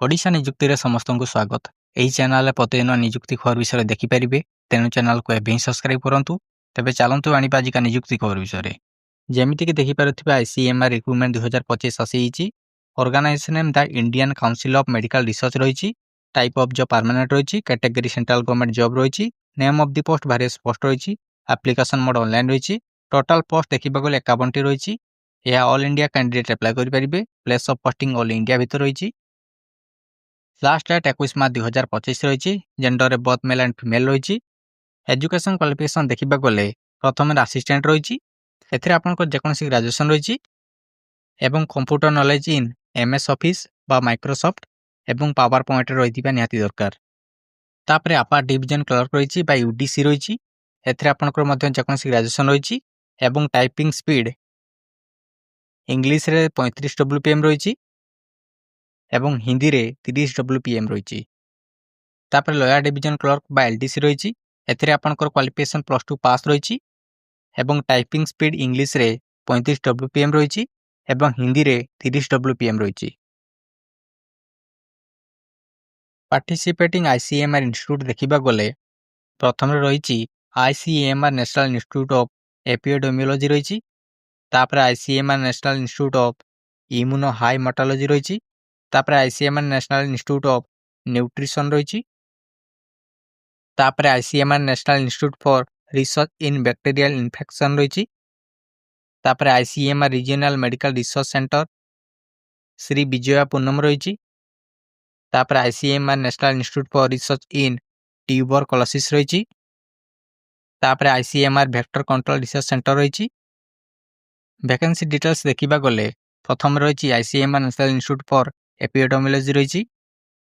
ଓଡ଼ିଶା ନିଯୁକ୍ତିରେ ସମସ୍ତଙ୍କୁ ସ୍ୱାଗତ। ଏହି ଚ୍ୟାନେଲରେ ପ୍ରତିଦିନ ନିଯୁକ୍ତି ଖବର ବିଷୟରେ ଦେଖିପାରିବେ। ତେଣୁ ଚ୍ୟାନେଲକୁ ଏବେ ହିଁ ସବସ୍କ୍ରାଇବ୍ କରନ୍ତୁ। ତେବେ ଚାଲନ୍ତୁ ଆଣିବା ଆଜିକା ନିଯୁକ୍ତି ଖବର ବିଷୟରେ। ଯେମିତିକି ଦେଖିପାରୁଥିବା ICMR ରିକ୍ରୁଟମେଣ୍ଟ 2025 ଆସିଯାଇଛି। Organisation name the Indian Council of Medical Research ରହିଛି। ଟାଇପ୍ ଅଫ୍ ଜବ୍ ପର୍ମାନେଣ୍ଟ ରହିଛି। କ୍ୟାଟେଗୋରୀ ସେଣ୍ଟ୍ରାଲ ଗଭର୍ଣ୍ଣମେଣ୍ଟ ଜବ୍ ରହିଛି। ନେମ୍ ଅଫ୍ ଦି ପୋଷ୍ଟ ଭାରି ସ୍ପଷ୍ଟ ରହିଛି। ଆପ୍ଲିକେସନ୍ ମୋଡ୍ ଅନଲାଇନ୍ ରହିଛି। ଟୋଟାଲ ପୋଷ୍ଟ ଦେଖିବାକୁ ଗଲେ 51ଟି ରହିଛି। ଏହା ଅଲ୍ ଇଣ୍ଡିଆ କ୍ୟାଣ୍ଡିଡେଟ୍ ଆପ୍ଲାଏ କରିପାରିବେ। Place of posting all India ଭିତରେ ରହିଛି। ଲାଷ୍ଟ ଡେଟ୍ 21 ମାର୍ଚ୍ଚ 2025 ରହିଛି। ଜେଣ୍ଡରରେ ବୋଥ୍ ମେଲ୍ ଆଣ୍ଡ ଫିମେଲ୍ ରହିଛି। ଏଜୁକେସନ୍ କ୍ୱାଲିଫିକେସନ୍ ଦେଖିବାକୁ ଗଲେ ପ୍ରଥମରେ ଆସିଷ୍ଟାଣ୍ଟ ରହିଛି। ଏଥିରେ ଆପଣଙ୍କର ଯେକୌଣସି ଗ୍ରାଜୁଏସନ୍ ରହିଛି ଏବଂ computer knowledge in MS office ବା ମାଇକ୍ରୋସଫ୍ଟ ଏବଂ ପାୱାର ପଏଣ୍ଟରେ ରହିଥିବା ନିହାତି ଦରକାର। ତାପରେ ଆପାର ଡିଭିଜନ କ୍ଲର୍କ ରହିଛି ବା UDC ରହିଛି। ଏଥିରେ ଆପଣଙ୍କର ମଧ୍ୟ ଯେକୌଣସି ଗ୍ରାଜୁଏସନ୍ ରହିଛି ଏବଂ ଟାଇପିଂ ସ୍ପିଡ୍ ଇଂଲିଶରେ 35 WPM ରହିଛି ଏବଂ ହିନ୍ଦୀରେ 30 WPM ରହିଛି। ତାପରେ ଲୋୟାର ଡିଭିଜନ କ୍ଲର୍କ ବା LDC ରହିଛି। ଏଥିରେ ଆପଣଙ୍କର କ୍ୱାଲିଫିକେସନ୍ +2 ପାସ୍ ରହିଛି ଏବଂ ଟାଇପିଂ ସ୍ପିଡ୍ ଇଂଲିଶରେ 35 WPM ରହିଛି ଏବଂ ହିନ୍ଦୀରେ 30 WPM ରହିଛି। ପାର୍ଟିସିପେଟିଂ ICMR ଇନଷ୍ଟିଚ୍ୟୁଟ୍ ଦେଖିବାକୁ ଗଲେ ପ୍ରଥମରେ ରହିଛି ICMR national institute of epidemiology ରହିଛି। ତାପରେ ICMR national institute of immuno haematology ରହିଛି। ତାପରେ ICMR national institute of nutrition ରହିଛି। ତାପରେ ICMR national institute for research in bacterial infection ରହିଛି। ତାପରେ ICMR regional medical research centre Sri Vijaya Puram ରହିଛି। ତାପରେ ICMR national institute for research in tuberculosis ରହିଛି। ତାପରେ ICMR vector control research centre ରହିଛି। ଭ୍ୟାକେନ୍ସି ଡିଟେଲ୍ସ ଦେଖିବାକୁ ଗଲେ ପ୍ରଥମରେ ରହିଛି ICMR national institute for epidemiology ରହିଛି।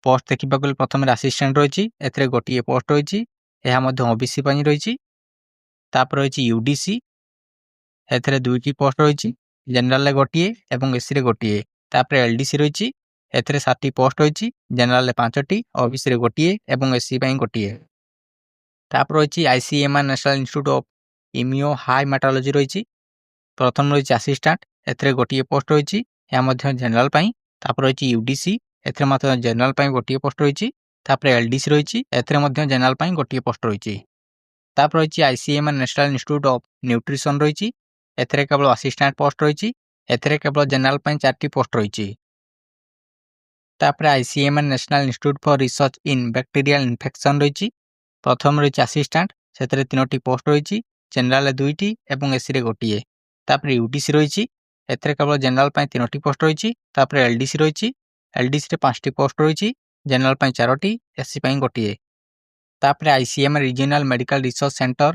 ପୋଷ୍ଟ ଦେଖିବାକୁ ଗଲେ ପ୍ରଥମରେ ଆସିଷ୍ଟାଣ୍ଟ ରହିଛି। ଏଥିରେ ଗୋଟିଏ ପୋଷ୍ଟ ରହିଛି। ଏହା ମଧ୍ୟ OBC ପାଇଁ ରହିଛି। ତାପରେ ରହିଛି UDC। ଏଥିରେ 2ଟି ପୋଷ୍ଟ ରହିଛି। ଜେନେରାଲରେ ଗୋଟିଏ ଏବଂ SCରେ ଗୋଟିଏ। ତାପରେ LDC ରହିଛି। ଏଥିରେ 7ଟି ପୋଷ୍ଟ ରହିଛି। ଜେନେରାଲରେ 5ଟି, OBCରେ ଗୋଟିଏ ଏବଂ SC ପାଇଁ ଗୋଟିଏ। ତାପରେ ରହିଛି ICMR national institute of immuno haematology ରହିଛି। ପ୍ରଥମ ରହିଛି ଆସିଷ୍ଟାଣ୍ଟ। ଏଥିରେ ଗୋଟିଏ ପୋଷ୍ଟ ରହିଛି। ଏହା ମଧ୍ୟ ଜେନେରାଲ ପାଇଁ। ତାପରେ ରହିଛି UDC। ଏଥିରେ ମଧ୍ୟ ଜେନେରାଲ ପାଇଁ ଗୋଟିଏ ପୋଷ୍ଟ ରହିଛି। ତାପରେ LDC ରହିଛି। ଏଥିରେ ମଧ୍ୟ ଜେନେରାଲ ପାଇଁ ଗୋଟିଏ ପୋଷ୍ଟ ରହିଛି। ତାପରେ ରହିଛି ICMR national institute of nutrition ରହିଛି। ଏଥିରେ କେବଳ ଆସିଷ୍ଟାଣ୍ଟ ପୋଷ୍ଟ ରହିଛି। ଏଥିରେ କେବଳ ଜେନେରାଲ ପାଇଁ 4ଟି ପୋଷ୍ଟ ରହିଛି। ତାପରେ ICMR national institute for research in bacterial infection ରହିଛି। ପ୍ରଥମ ରହିଛି ଆସିଷ୍ଟାଣ୍ଟ। ସେଥିରେ 3ଟି ପୋଷ୍ଟ ରହିଛି। ଜେନେରାଲରେ 2ଟି ଏବଂ SCରେ ଗୋଟିଏ। ତାପରେ UDC ରହିଛି। ଏଥିରେ କେବଳ ଜେନେରାଲ ପାଇଁ 3ଟି ପୋଷ୍ଟ ରହିଛି। ତାପରେ LDC ରହିଛି। LDCରେ 5ଟି ପୋଷ୍ଟ ରହିଛି। ଜେନେରାଲ ପାଇଁ 4ଟି, SC ପାଇଁ ଗୋଟିଏ। ତାପରେ ICMR regional medical research centre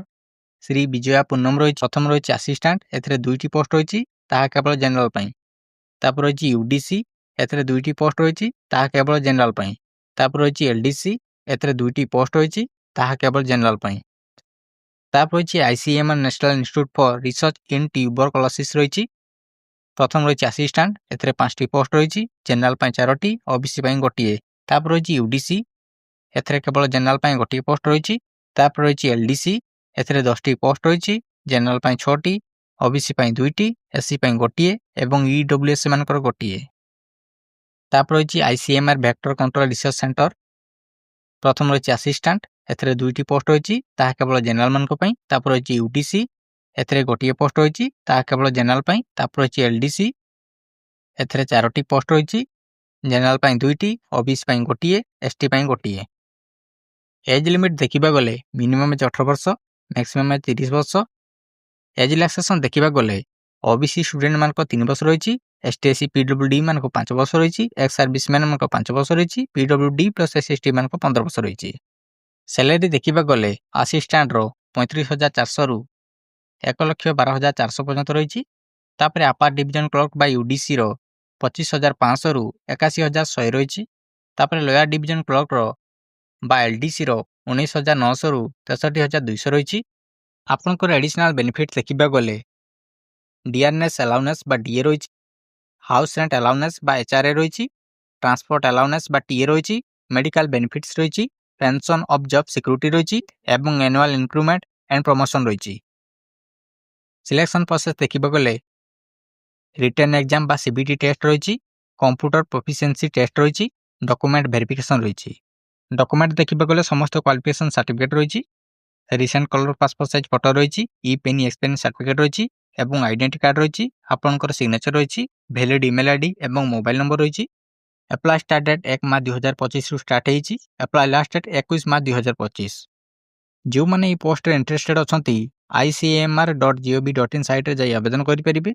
Sri Vijaya Puram ରହିଛି। ପ୍ରଥମ ରହିଛି ଆସିଷ୍ଟାଣ୍ଟ। ଏଥିରେ 2ଟି ପୋଷ୍ଟ ରହିଛି। ତାହା କେବଳ ଜେନେରାଲ ପାଇଁ। ତାପରେ ରହିଛି UDC। ଏଥିରେ 2ଟି ପୋଷ୍ଟ ରହିଛି। ତାହା କେବଳ ଜେନେରାଲ ପାଇଁ। ତାପରେ ରହିଛି LDC। ଏଥିରେ 2ଟି ପୋଷ୍ଟ ରହିଛି। ତାହା କେବଳ ଜେନେରାଲ ପାଇଁ। ତାପରେ ରହିଛି ICMR national institute for research in tuberculosis ରହିଛି। ପ୍ରଥମ ରହିଛି ଆସିଷ୍ଟାଣ୍ଟ। ଏଥିରେ 5ଟି ପୋଷ୍ଟ ରହିଛି। ଜେନେରାଲ ପାଇଁ 4ଟି, OBC ପାଇଁ ଗୋଟିଏ। ତାପରେ ରହିଛି UDC। ଏଥିରେ କେବଳ ଜେନେରାଲ ପାଇଁ ଗୋଟିଏ ପୋଷ୍ଟ ରହିଛି। ତାପରେ ରହିଛି LDC। ଏଥିରେ 10ଟି ପୋଷ୍ଟ ରହିଛି। ଜେନେରାଲ ପାଇଁ 6ଟି, OBC ପାଇଁ 2ଟି, SC ପାଇଁ ଗୋଟିଏ ଏବଂ EWS ମାନଙ୍କର ଗୋଟିଏ। ତାପରେ ରହିଛି ICMR vector control research centre. ପ୍ରଥମ ରହିଛି ଆସିଷ୍ଟାଣ୍ଟ। ଏଥିରେ 2ଟି ପୋଷ୍ଟ ରହିଛି। ତାହା କେବଳ ଜେନେରାଲ ମାନଙ୍କ ପାଇଁ। ତାପରେ ରହିଛି UDC। ଏଥିରେ ଗୋଟିଏ ପୋଷ୍ଟ ରହିଛି। ତାହା କେବଳ ଜେନେରାଲ ପାଇଁ। ତାପରେ ରହିଛି LDC। ଏଥିରେ 4ଟି ପୋଷ୍ଟ ରହିଛି। ଜେନେରାଲ ପାଇଁ 2ଟି, OBC ପାଇଁ ଗୋଟିଏ, ST ପାଇଁ ଗୋଟିଏ। ଏଜ୍ ଲିମିଟ୍ ଦେଖିବାକୁ ଗଲେ ମିନିମମ୍ ଏଜ୍ 18 ବର୍ଷ, ମ୍ୟାକ୍ସିମମ୍ ଏଜ୍ 30 ବର୍ଷ। ଏଜ୍ ରିଲାକ୍ସେସନ୍ ଦେଖିବାକୁ ଗଲେ OBC ଷ୍ଟୁଡେଣ୍ଟମାନଙ୍କ 3 ବର୍ଷ ରହିଛି। ST SC PWD ମାନଙ୍କୁ 5 ବର୍ଷ ରହିଛି। ଏକ୍ସ ସର୍ଭିସମ୍ୟାନ୍ ମାନଙ୍କ 5 ବର୍ଷ ରହିଛି। PWD ପ୍ଲସ୍ SC ମାନଙ୍କୁ 15 ବର୍ଷ ରହିଛି। ସାଲାରୀ ଦେଖିବାକୁ ଗଲେ ଆସିଷ୍ଟାଣ୍ଟର 35,400ରୁ 1,12,400 ପର୍ଯ୍ୟନ୍ତ ରହିଛି। ତାପରେ ଆପାର ଡିଭିଜନ କ୍ଲର୍କ ବା UDCର 25,500ରୁ 81,100 ରହିଛି। ତାପରେ ଲୋୟାର ଡିଭିଜନ କ୍ଲର୍କର ବା LDCର 19,900ରୁ 63,200 ରହିଛି। ଆପଣଙ୍କର ଏଡିସନାଲ ବେନିଫିଟ୍ ଦେଖିବାକୁ ଗଲେ ଡିଆର୍ନେସ୍ ଆଲାଉନେସ୍ ବା DA ରହିଛି। ହାଉସ୍ ରେଣ୍ଟ ଆଲାଉନେସ୍ ବା HRA ରହିଛି। ଟ୍ରାନ୍ସପୋର୍ଟ ଆଲାଉନେସ୍ ବା TA ରହିଛି। ମେଡିକାଲ ବେନିଫିଟ୍ସ ରହିଛି। ପେନସନ୍ ଅଫ୍ ଜବ୍ ସିକ୍ୟୁରିଟି ରହିଛି ଏବଂ ଆନୁଆଲ୍ ଇନକ୍ରିମେଣ୍ଟ ଆଣ୍ଡ ପ୍ରମୋସନ୍ ରହିଛି। ସିଲେକ୍ସନ୍ ପ୍ରୋସେସ୍ ଦେଖିବାକୁ ଗଲେ ରିଟେନ୍ ଏକ୍ଜାମ୍ ବା CBT ଟେଷ୍ଟ ରହିଛି। କମ୍ପ୍ୟୁଟର ପ୍ରୋଫିସିଏନ୍ସି ଟେଷ୍ଟ ରହିଛି। ডকুমেন্ট ভেরিফিকেସନ୍ ରହିଛି। ଡକୁମେଣ୍ଟ ଦେଖିବାକୁ ଗଲେ ସମସ୍ତ କ୍ୱାଲିଫିକେସନ୍ ସାର୍ଟିଫିକେଟ୍ ରହିଛି। Recent colour passport size photo ରହିଛି। ଇ ପେନି ଏକ୍ସପେରିଏନ୍ସ ସାର୍ଟିଫିକେଟ୍ ରହିଛି ଏବଂ ଆଇଡେଣ୍ଟି କାର୍ଡ଼ ରହିଛି। ଆପଣଙ୍କର ସିଗ୍ନେଚର ରହିଛି। ଭ୍ୟାଲିଡ୍ ଇମେଲ୍ ଆଇଡି ଏବଂ ମୋବାଇଲ୍ ନମ୍ବର ରହିଛି। ଆପ୍ଲାଏ ଷ୍ଟାର୍ଟ ଡେଟ୍ 1 ମାର୍ଚ୍ଚ 2025ରୁ ଷ୍ଟାର୍ଟ ହେଇଛି। Apply last date 21 March 2025। ଯେଉଁମାନେ ଏହି ପୋଷ୍ଟରେ ଇଣ୍ଟରେଷ୍ଟେଡ୍ ଅଛନ୍ତି ICAMR.gov.in ସାଇଟ୍ରେ ଯାଇ ଆବେଦନ କରିପାରିବେ।